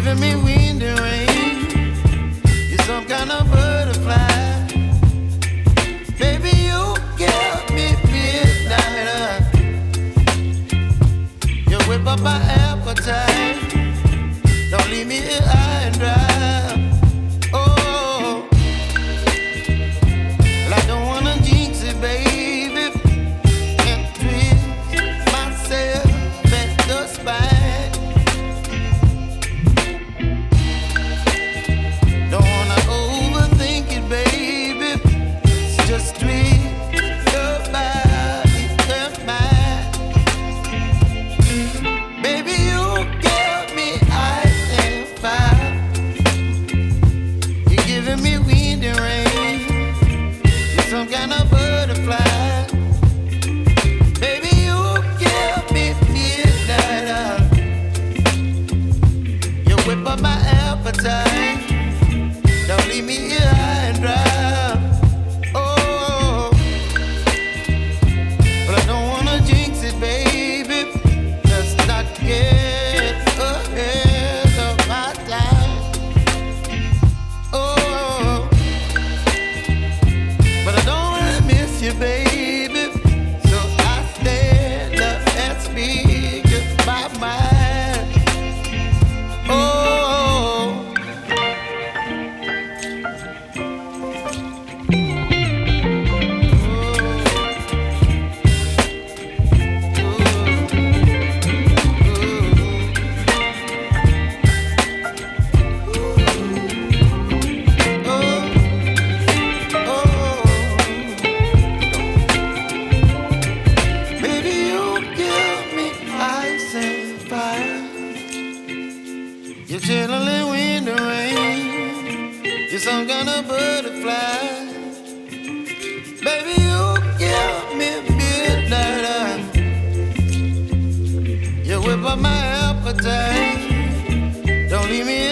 giving me wind and rain. You're some kind of butterfly. Baby, you give me midnight. You whip up my appetite. Don't leave me here high and dry. Oh, well, I don't wanna jinx it, baby, and twist myself at the spine. Don't wanna overthink it, baby. It's just twist your body and mine. Baby, you give me ice and fire. You're giving me wind and rain. You're some kind of butterfly. Baby, you give me midnight. You whip up my appetite. Don't leave me here high and dry. Oh, but I don't wanna jinx it, baby. Let's not get ahead of my time. Oh, but I don't wanna miss you, baby. So I stand up and speak my mind. Oh. Baby, you give me ice and fire. You're chilling wind and rain. You're some kind of butterfly. Baby, you give me midnight. You whip up my appetite. Don't leave me